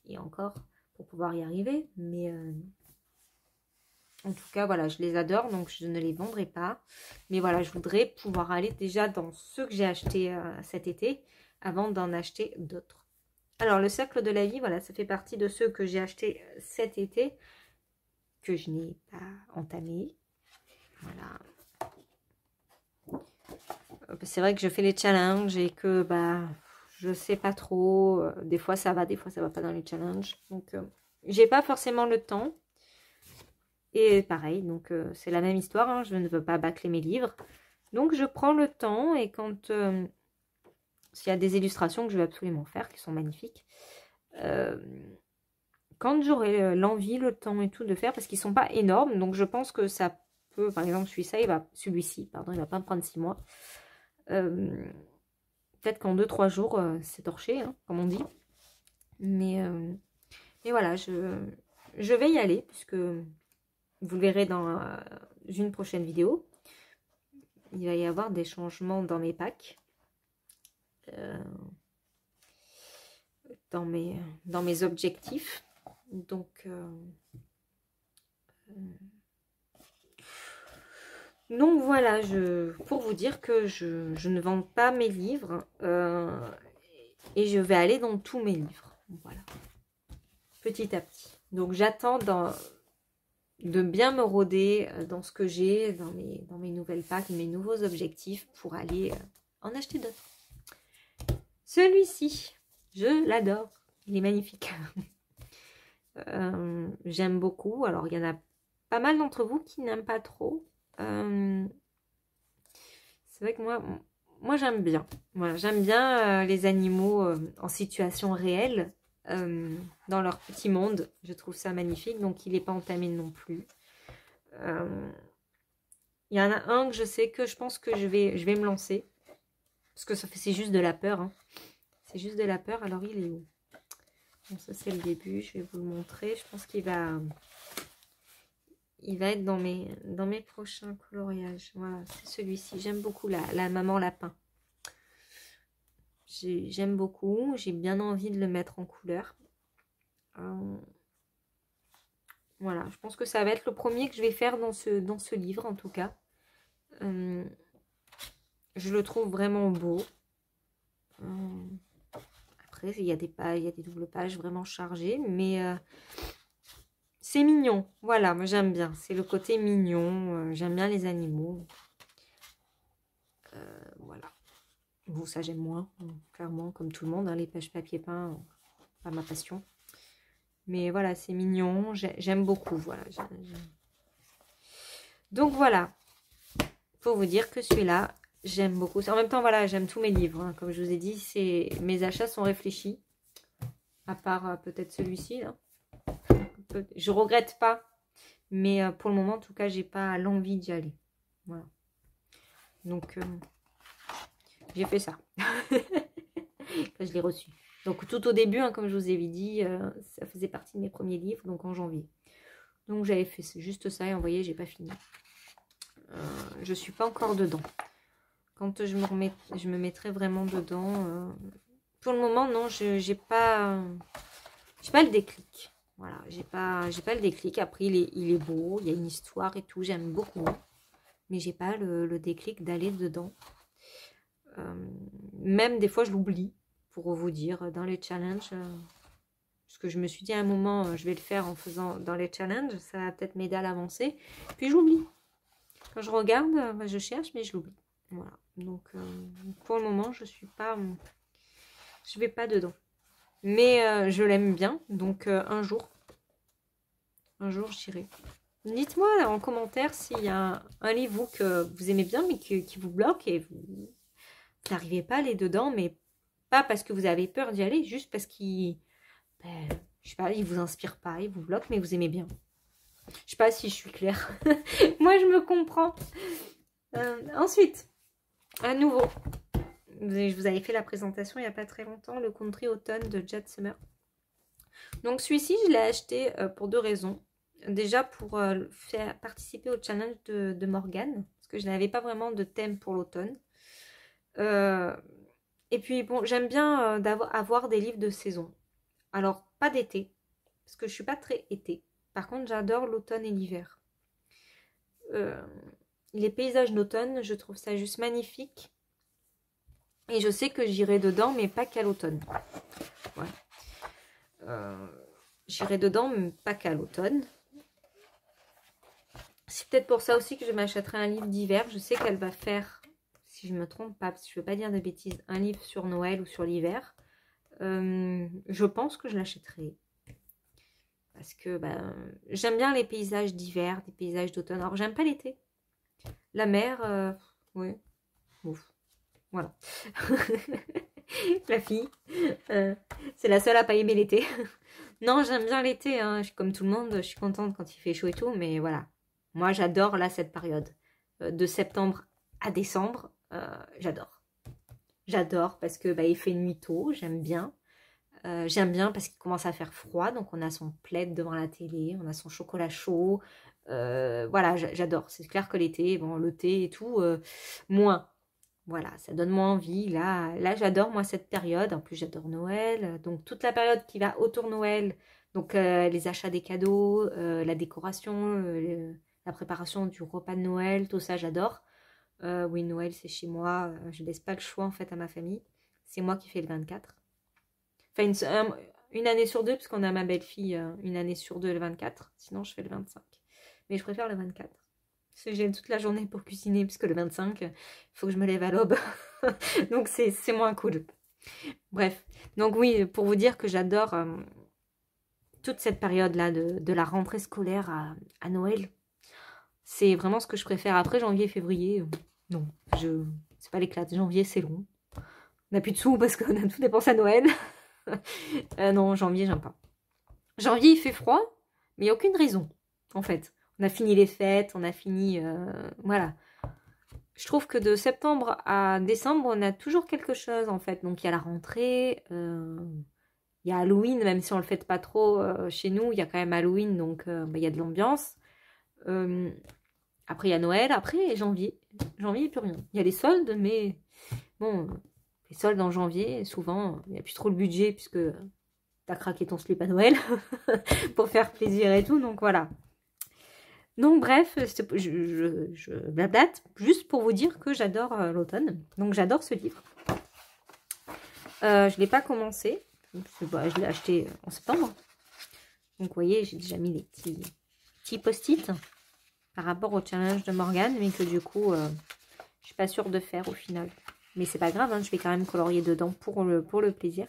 Speaker 1: et encore pour pouvoir y arriver. Mais en tout cas, voilà, je les adore, donc je ne les vendrai pas. Mais voilà, je voudrais pouvoir aller déjà dans ceux que j'ai achetés cet été avant d'en acheter d'autres. Alors, le cercle de la vie, voilà, ça fait partie de ceux que j'ai achetés cet été, que je n'ai pas entamé. Voilà. C'est vrai que je fais les challenges et que je sais pas trop. Des fois ça va pas dans les challenges. Donc j'ai pas forcément le temps. Et pareil, donc c'est la même histoire. Hein, je ne veux pas bâcler mes livres. Donc je prends le temps et quand s'il y a des illustrations que je veux absolument faire, qui sont magnifiques, quand j'aurai l'envie, le temps et tout de faire, parce qu'ils sont pas énormes, donc je pense que ça peut, par exemple celui-ci, pardon, il va pas me prendre 6 mois. Peut-être qu'en 2-3 jours, c'est torché, hein, comme on dit. Mais voilà, je vais y aller, puisque vous le verrez dans une prochaine vidéo. Il va y avoir des changements dans mes packs. Dans mes objectifs. Donc voilà, pour vous dire que je ne vends pas mes livres et je vais aller dans tous mes livres. Voilà. Petit à petit. Donc j'attends de bien me rôder dans ce que j'ai, dans mes nouvelles packs, mes nouveaux objectifs pour aller en acheter d'autres. Celui-ci, je l'adore. Il est magnifique. J'aime beaucoup. Alors, il y en a pas mal d'entre vous qui n'aiment pas trop. C'est vrai que moi j'aime bien. Voilà, j'aime bien les animaux en situation réelle, dans leur petit monde. Je trouve ça magnifique. Donc, il n'est pas entamé non plus. Il y en a un que je sais que je pense que je vais me lancer. Parce que c'est juste de la peur. Hein. C'est juste de la peur. Alors, il est où? Bon, ça, c'est le début. Je vais vous le montrer. Je pense qu'il va être dans mes prochains coloriages. Voilà, c'est celui-ci. J'aime beaucoup la maman lapin. J'aime beaucoup. J'ai bien envie de le mettre en couleur. Voilà, je pense que ça va être le premier que je vais faire dans ce livre, en tout cas. Je le trouve vraiment beau. Après, il y a des doubles pages vraiment chargées, mais c'est mignon. Voilà, moi j'aime bien. C'est le côté mignon. J'aime bien les animaux. Voilà. Bon, ça j'aime moins, clairement, comme tout le monde. Hein, les pages papier peint, pas ma passion. Mais voilà, c'est mignon. J'aime beaucoup. Voilà. Donc voilà. Pour vous dire que celui-là, j'aime beaucoup. En même temps, voilà, j'aime tous mes livres. Hein. Comme je vous ai dit, mes achats sont réfléchis. À part peut-être celui-ci. Je regrette pas. Mais pour le moment, en tout cas, j'ai pas l'envie d'y aller. Voilà. Donc, j'ai fait ça. Quand je l'ai reçu. Donc, tout au début, hein, comme je vous avais dit, ça faisait partie de mes premiers livres. Donc, en janvier. Donc, j'avais fait juste ça. Et vous voyez, j'ai pas fini. Je suis pas encore dedans. Quand je me mettrai vraiment dedans. Pour le moment, non, j'ai pas le déclic. Voilà, j'ai pas le déclic. Après, il est beau, il y a une histoire et tout, j'aime beaucoup. Mais j'ai pas le déclic d'aller dedans. Même des fois, je l'oublie, pour vous dire, dans les challenges. Parce que je me suis dit à un moment, je vais le faire en faisant dans les challenges. Ça va peut-être m'aider à l'avancer. Puis j'oublie. Quand je regarde, je cherche, mais je l'oublie. Voilà. Donc, pour le moment, je suis pas Je vais pas dedans. Mais je l'aime bien, donc un jour j'irai. Dites-moi en commentaire s'il y a un livre vous, que vous aimez bien, mais qui vous bloque et vous n'arrivez pas à aller dedans, mais pas parce que vous avez peur d'y aller, juste parce qu'il, ben, je sais pas, il vous inspire pas, il vous bloque, mais vous aimez bien. Je sais pas si je suis claire. Moi, je me comprends. Ensuite, à nouveau, je vous avais fait la présentation il n'y a pas très longtemps, le Country Automne de Jade Summer. Donc celui-ci, je l'ai acheté pour deux raisons. Déjà pour faire participer au challenge de Morgane, parce que je n'avais pas vraiment de thème pour l'automne. Et puis bon, j'aime bien avoir des livres de saison. Alors, pas d'été, parce que je suis pas très été. Par contre, j'adore l'automne et l'hiver. Les paysages d'automne, je trouve ça juste magnifique. Et je sais que j'irai dedans, mais pas qu'à l'automne. Ouais. J'irai dedans, mais pas qu'à l'automne. C'est peut-être pour ça aussi que je m'achèterai un livre d'hiver. Je sais qu'elle va faire, si je ne me trompe pas, parce que je ne veux pas dire de bêtises, un livre sur Noël ou sur l'hiver. Je pense que je l'achèterai. Parce que j'aime bien les paysages d'hiver, des paysages d'automne. Alors, j'aime pas l'été. La mer, oui. Ouf. Voilà. La fille. C'est la seule à pas aimer l'été. Non, j'aime bien l'été. Hein. Comme tout le monde, je suis contente quand il fait chaud et tout. Mais voilà. Moi, j'adore là cette période. De septembre à décembre, j'adore. J'adore parce que il fait nuit tôt. J'aime bien. J'aime bien parce qu'il commence à faire froid. Donc, on a son plaid devant la télé. On a son chocolat chaud. Voilà, j'adore. C'est clair que l'été, bon, le thé et tout, moins. Voilà, ça donne moins envie. Là j'adore, moi, cette période. En plus, j'adore Noël. Donc, toute la période qui va autour Noël. Donc, les achats des cadeaux, la décoration, la préparation du repas de Noël, tout ça, j'adore. Oui, Noël, c'est chez moi. Je laisse pas le choix, en fait, à ma famille. C'est moi qui fais le 24. Enfin, une année sur deux, puisqu'on a ma belle-fille, une année sur deux, le 24. Sinon, je fais le 25. Mais je préfère le 24. Parce que j'ai toute la journée pour cuisiner, puisque le 25, il faut que je me lève à l'aube. Donc, c'est moins cool. Bref. Donc, oui, pour vous dire que j'adore toute cette période-là de la rentrée scolaire à Noël. C'est vraiment ce que je préfère. Après, janvier, février, non. C'est pas l'éclate. Janvier, c'est long. On n'a plus de sous parce qu'on a tout dépensé à Noël. Non, janvier, j'aime pas. Janvier, il fait froid, mais il n'y a aucune raison, en fait. On a fini les fêtes, on a fini... voilà. Je trouve que de septembre à décembre, on a toujours quelque chose, en fait. Donc, il y a la rentrée, il y a Halloween, même si on ne le fête pas trop chez nous, il y a quand même Halloween, donc il y a de l'ambiance. Après, il y a Noël, après, janvier. Janvier, il n'y a plus rien. Il y a les soldes, mais bon, les soldes en janvier, souvent, il n'y a plus trop le budget, puisque tu as craqué ton slip à Noël pour faire plaisir et tout, donc voilà. Donc bref, je blablate juste pour vous dire que j'adore l'automne. Donc j'adore ce livre. Je ne l'ai pas commencé. Je l'ai acheté en septembre. Donc vous voyez, j'ai déjà mis les petits post-it par rapport au challenge de Morgane. Mais que du coup, je ne suis pas sûre de faire au final. Mais c'est pas grave, hein, je vais quand même colorier dedans pour le plaisir.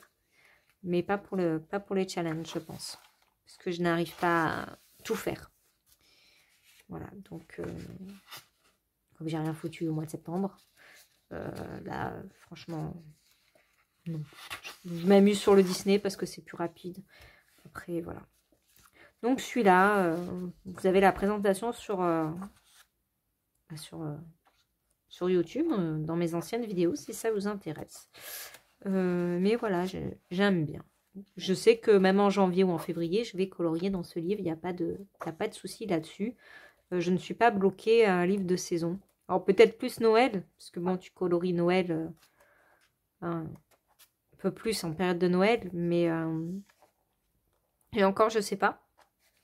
Speaker 1: Mais pas pour les challenges, je pense. Parce que je n'arrive pas à tout faire. Voilà, donc, comme j'ai rien foutu au mois de septembre, là, franchement, non. Je m'amuse sur le Disney parce que c'est plus rapide. Après, voilà. Donc, celui-là, vous avez la présentation sur YouTube, dans mes anciennes vidéos, si ça vous intéresse. Mais voilà, j'aime bien. Je sais que même en janvier ou en février, je vais colorier dans ce livre. Il n'y a pas de souci là-dessus. Je ne suis pas bloquée à un livre de saison. Alors peut-être plus Noël, parce que bon, tu colories Noël un peu plus en période de Noël, mais et encore, je sais pas.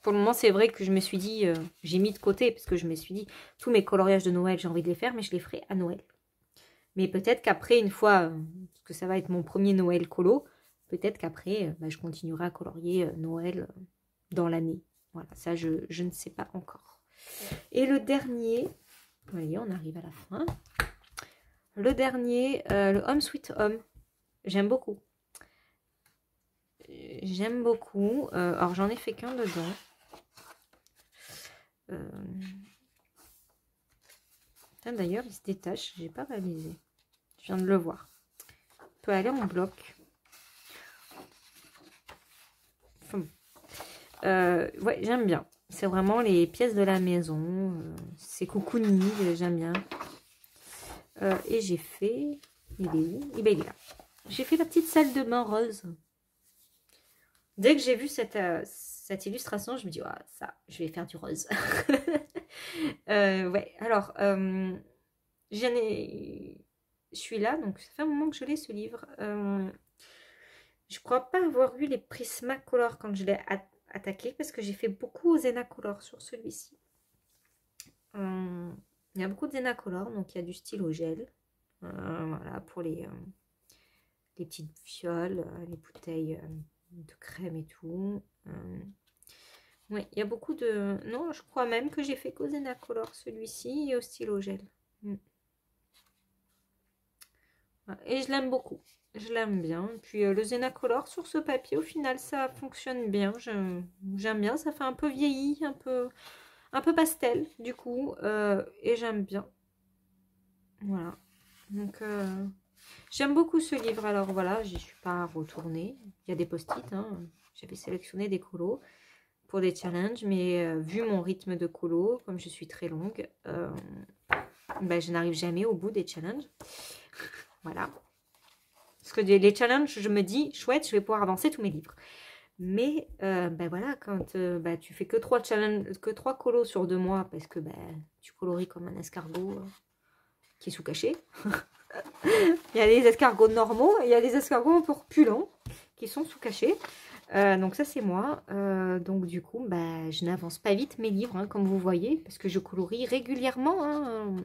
Speaker 1: Pour le moment, c'est vrai que je me suis dit, j'ai mis de côté, parce que je me suis dit, tous mes coloriages de Noël, j'ai envie de les faire, mais je les ferai à Noël. Mais peut-être qu'après, une fois, parce que ça va être mon premier Noël colo, peut-être qu'après, je continuerai à colorier Noël dans l'année. Voilà, ça, je ne sais pas encore. Et le dernier, vous voyez, on arrive à la fin. Le dernier, le Home Sweet Home, j'aime beaucoup. j'aime beaucoup. Alors, j'en ai fait qu'un dedans. D'ailleurs, il se détache. J'ai pas réalisé. Je viens de le voir. On peut aller en bloc. Ouais, j'aime bien. C'est vraiment les pièces de la maison. C'est cocooning, j'aime bien. Et j'ai fait... Il est où? Il est là. J'ai fait la petite salle de bain rose. Dès que j'ai vu cette illustration, je me dis, oh, ça, je vais faire du rose. Ouais, alors, je suis là, donc ça fait un moment que je l'ai, ce livre. Je crois pas avoir eu les Prismacolor quand je l'ai attaqué, parce que j'ai fait beaucoup au Zenacolor sur celui-ci. Il y a beaucoup de Zenacolor, donc il y a du stylo gel. Voilà, pour les petites fioles, les bouteilles de crème et tout. Oui, il y a beaucoup de... Non, je crois même que j'ai fait qu'au Zenacolor celui-ci et au stylo gel. Et je l'aime beaucoup. Je l'aime bien. Puis le Zenacolor sur ce papier, au final, ça fonctionne bien. J'aime bien. Ça fait un peu vieilli, un peu pastel, du coup. Et j'aime bien. Voilà. Donc, j'aime beaucoup ce livre. Alors, voilà, j'y suis pas retournée. Il y a des post-it. Hein. J'avais sélectionné des colos pour des challenges. Mais vu mon rythme de colo, comme je suis très longue, ben, je n'arrive jamais au bout des challenges. Voilà. Parce que les challenges, je me dis, chouette, je vais pouvoir avancer tous mes livres. Mais, ben voilà, quand ben, tu fais que 3 challenges, que 3 colos sur 2 mois, parce que ben, tu colories comme un escargot qui est sous-caché. Il y a les escargots normaux, et il y a les escargots un peu repulents qui sont sous-cachés. Donc ça, c'est moi. Donc du coup, ben, je n'avance pas vite mes livres, hein, comme vous voyez, parce que je colorie régulièrement, hein.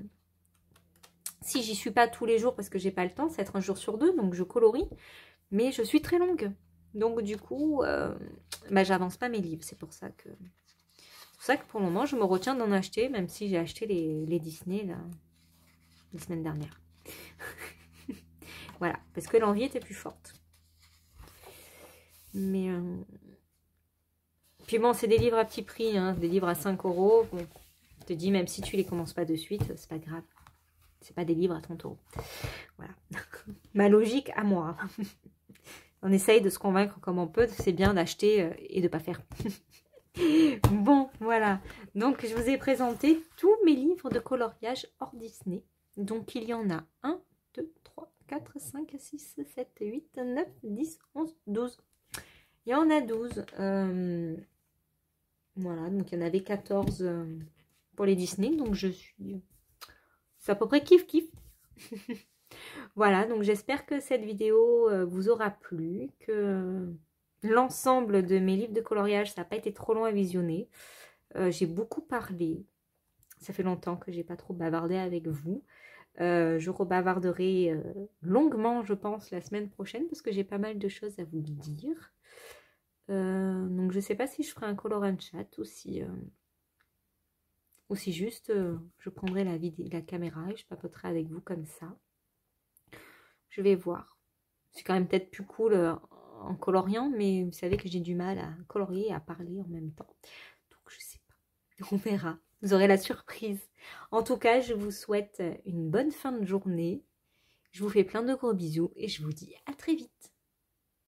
Speaker 1: Si j'y suis pas tous les jours parce que j'ai pas le temps, c'est être un jour sur 2, donc je colorie. Mais je suis très longue. Donc du coup, bah, j'avance pas mes livres. C'est pour ça que pour le moment, je me retiens d'en acheter, même si j'ai acheté les Disney là, les semaines dernières. Voilà, parce que l'envie était plus forte. Mais puis bon, c'est des livres à petit prix, hein, des livres à 5 €. Bon, je te dis, même si tu les commences pas de suite, c'est pas grave. C'est pas des livres à 30 €. Voilà. Ma logique à moi. On essaye de se convaincre comme on peut. C'est bien d'acheter et de pas faire. Bon, voilà. Donc, je vous ai présenté tous mes livres de coloriage hors Disney. Donc, il y en a 1, 2, 3, 4, 5, 6, 7, 8, 9, 10, 11, 12. Il y en a 12. Voilà, donc il y en avait 14 pour les Disney. Donc, je suis... C'est à peu près kiff-kiff. Voilà, donc j'espère que cette vidéo vous aura plu, que l'ensemble de mes livres de coloriage, ça n'a pas été trop long à visionner. J'ai beaucoup parlé. Ça fait longtemps que j'ai pas trop bavardé avec vous. Je rebavarderai longuement, je pense, la semaine prochaine, parce que j'ai pas mal de choses à vous dire. Donc je sais pas si je ferai un color and chat ou si juste je prendrai la caméra et je papoterai avec vous comme ça. Je vais voir. C'est quand même peut-être plus cool en coloriant, mais vous savez que j'ai du mal à colorier et à parler en même temps. Donc je sais pas. On verra. Vous aurez la surprise. En tout cas, je vous souhaite une bonne fin de journée. Je vous fais plein de gros bisous et je vous dis à très vite.